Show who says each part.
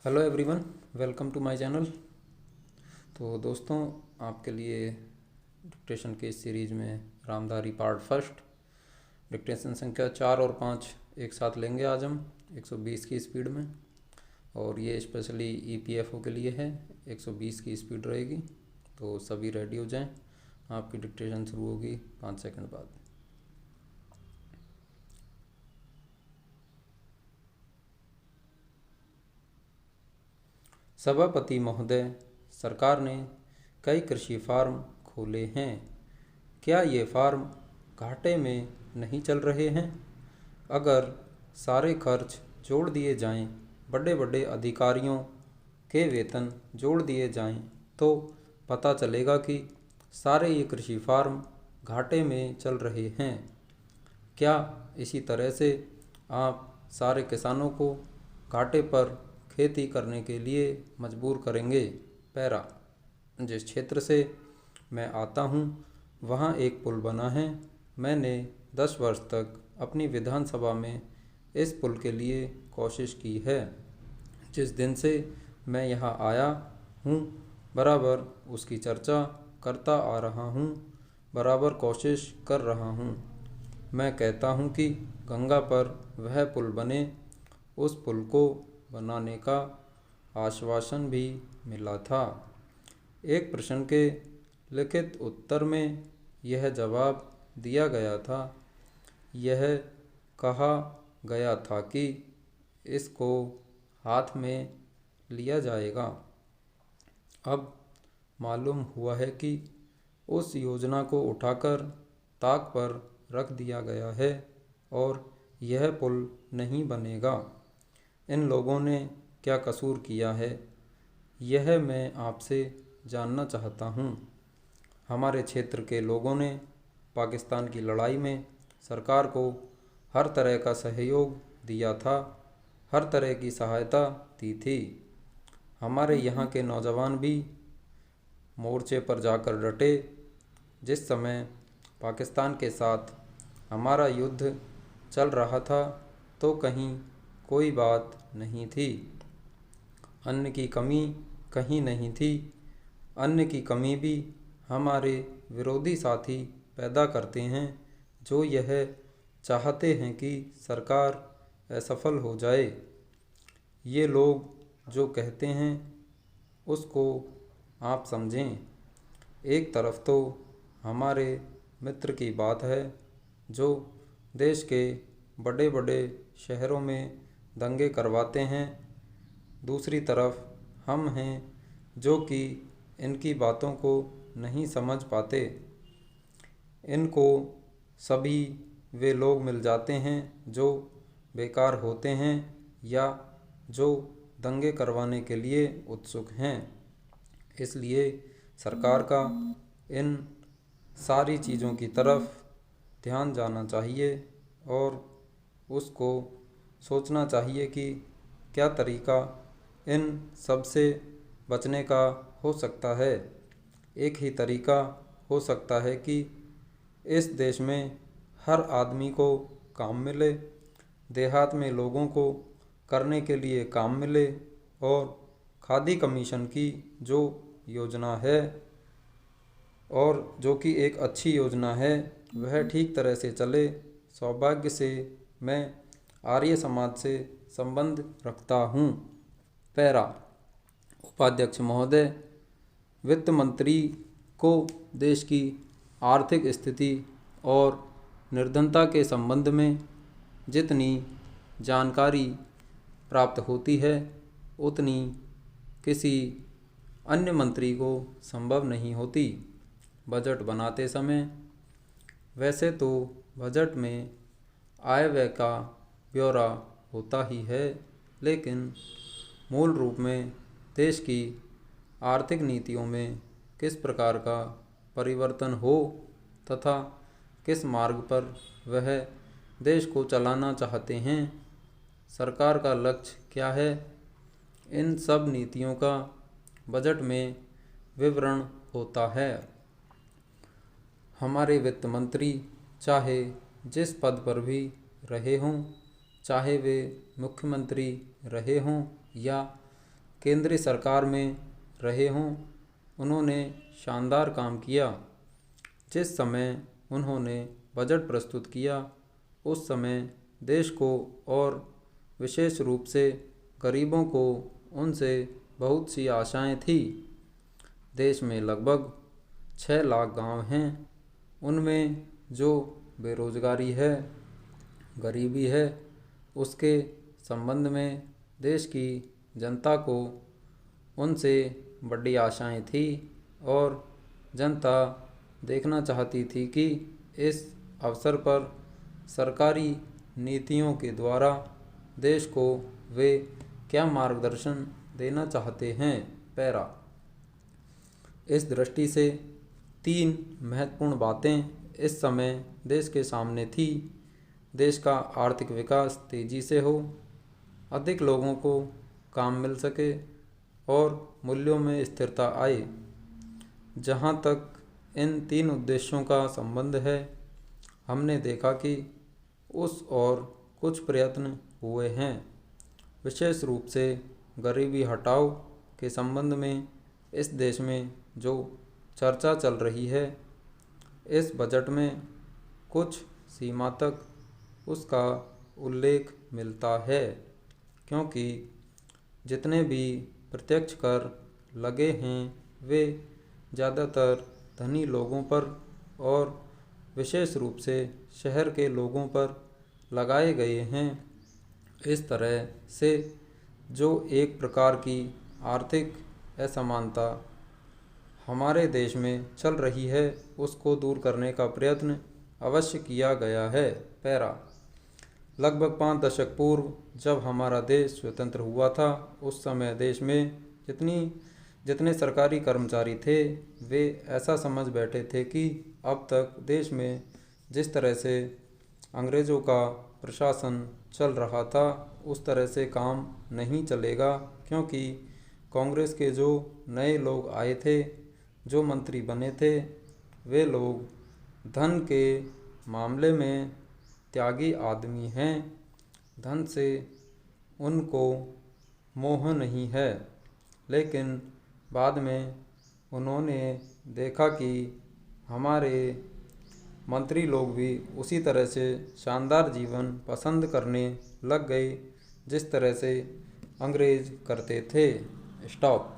Speaker 1: Hello everyone, welcome to my channel. तो दोस्तों, आपके लिए डिक्टेशन के इस सीरीज़ में रामधारी पार्ट फर्स्ट डिक्टेशन संख्या 4 और 5 एक साथ लेंगे आज हम 120 की स्पीड में। और ये स्पेशली ईपीएफओ के लिए है, 120 की स्पीड रहेगी। तो सभी रेडी हो जाएं, आपकी डिक्टेशन शुरू होगी 5 सेकंड बाद। सभापति महोदय, सरकार ने कई कृषि फार्म खोले हैं। क्या ये फार्म घाटे में नहीं चल रहे हैं? अगर सारे खर्च जोड़ दिए जाएं, बड़े बड़े अधिकारियों के वेतन जोड़ दिए जाएं, तो पता चलेगा कि सारे ये कृषि फार्म घाटे में चल रहे हैं। क्या इसी तरह से आप सारे किसानों को घाटे पर खेती करने के लिए मजबूर करेंगे? पैरा, जिस क्षेत्र से मैं आता हूँ वहाँ एक पुल बना है। मैंने 10 वर्ष तक अपनी विधानसभा में इस पुल के लिए कोशिश की है। जिस दिन से मैं यहाँ आया हूँ बराबर उसकी चर्चा करता आ रहा हूँ, बराबर कोशिश कर रहा हूँ। मैं कहता हूँ कि गंगा पर वह पुल बने। उस पुल को बनाने का आश्वासन भी मिला था। एक प्रश्न के लिखित उत्तर में यह जवाब दिया गया था। यह कहा गया था कि इसको हाथ में लिया जाएगा। अब मालूम हुआ है कि उस योजना को उठाकर ताक पर रख दिया गया है और यह पुल नहीं बनेगा। इन लोगों ने क्या कसूर किया है, यह मैं आपसे जानना चाहता हूँ। हमारे क्षेत्र के लोगों ने पाकिस्तान की लड़ाई में सरकार को हर तरह का सहयोग दिया था, हर तरह की सहायता दी थी। हमारे यहाँ के नौजवान भी मोर्चे पर जाकर डटे। जिस समय पाकिस्तान के साथ हमारा युद्ध चल रहा था तो कहीं कोई बात नहीं थी, अन्न की कमी कहीं नहीं थी। अन्न की कमी भी हमारे विरोधी साथी पैदा करते हैं, जो यह चाहते हैं कि सरकार असफल हो जाए। ये लोग जो कहते हैं उसको आप समझें। एक तरफ तो हमारे मित्र की बात है जो देश के बड़े बड़े शहरों में दंगे करवाते हैं, दूसरी तरफ हम हैं जो कि इनकी बातों को नहीं समझ पाते। इनको सभी वे लोग मिल जाते हैं जो बेकार होते हैं या जो दंगे करवाने के लिए उत्सुक हैं। इसलिए सरकार का इन सारी चीज़ों की तरफ ध्यान जाना चाहिए और उसको सोचना चाहिए कि क्या तरीका इन सब से बचने का हो सकता है। एक ही तरीका हो सकता है कि इस देश में हर आदमी को काम मिले, देहात में लोगों को करने के लिए काम मिले और खादी कमीशन की जो योजना है और जो कि एक अच्छी योजना है वह ठीक तरह से चले। सौभाग्य से मैं आर्य समाज से संबंध रखता हूँ। पैरा, उपाध्यक्ष महोदय, वित्त मंत्री को देश की आर्थिक स्थिति और निर्धनता के संबंध में जितनी जानकारी प्राप्त होती है उतनी किसी अन्य मंत्री को संभव नहीं होती। बजट बनाते समय वैसे तो बजट में आय व्यय का ब्यौरा होता ही है, लेकिन मूल रूप में देश की आर्थिक नीतियों में किस प्रकार का परिवर्तन हो तथा किस मार्ग पर वह देश को चलाना चाहते हैं, सरकार का लक्ष्य क्या है, इन सब नीतियों का बजट में विवरण होता है। हमारे वित्त मंत्री चाहे जिस पद पर भी रहे हों, चाहे वे मुख्यमंत्री रहे हों या केंद्रीय सरकार में रहे हों, उन्होंने शानदार काम किया। जिस समय उन्होंने बजट प्रस्तुत किया उस समय देश को और विशेष रूप से गरीबों को उनसे बहुत सी आशाएं थी। देश में लगभग 6 लाख गांव हैं। उनमें जो बेरोजगारी है, गरीबी है, उसके संबंध में देश की जनता को उनसे बड़ी आशाएं थी और जनता देखना चाहती थी कि इस अवसर पर सरकारी नीतियों के द्वारा देश को वे क्या मार्गदर्शन देना चाहते हैं। पैरा। इस दृष्टि से 3 महत्वपूर्ण बातें इस समय देश के सामने थी। देश का आर्थिक विकास तेज़ी से हो, अधिक लोगों को काम मिल सके और मूल्यों में स्थिरता आए। जहाँ तक इन 3 उद्देश्यों का संबंध है, हमने देखा कि उस और कुछ प्रयत्न हुए हैं। विशेष रूप से गरीबी हटाओ के संबंध में इस देश में जो चर्चा चल रही है, इस बजट में कुछ सीमा तक उसका उल्लेख मिलता है, क्योंकि जितने भी प्रत्यक्ष कर लगे हैं वे ज़्यादातर धनी लोगों पर और विशेष रूप से शहर के लोगों पर लगाए गए हैं। इस तरह से जो एक प्रकार की आर्थिक असमानता हमारे देश में चल रही है, उसको दूर करने का प्रयत्न अवश्य किया गया है। पैरा। लगभग 5 दशक पूर्व जब हमारा देश स्वतंत्र हुआ था, उस समय देश में जितने सरकारी कर्मचारी थे वे ऐसा समझ बैठे थे कि अब तक देश में जिस तरह से अंग्रेज़ों का प्रशासन चल रहा था उस तरह से काम नहीं चलेगा, क्योंकि कांग्रेस के जो नए लोग आए थे, जो मंत्री बने थे, वे लोग धन के मामले में त्यागी आदमी हैं। धन से उनको मोह नहीं है। लेकिन बाद में उन्होंने देखा कि हमारे मंत्री लोग भी उसी तरह से शानदार जीवन पसंद करने लग गए जिस तरह से अंग्रेज़ करते थे। स्टॉप।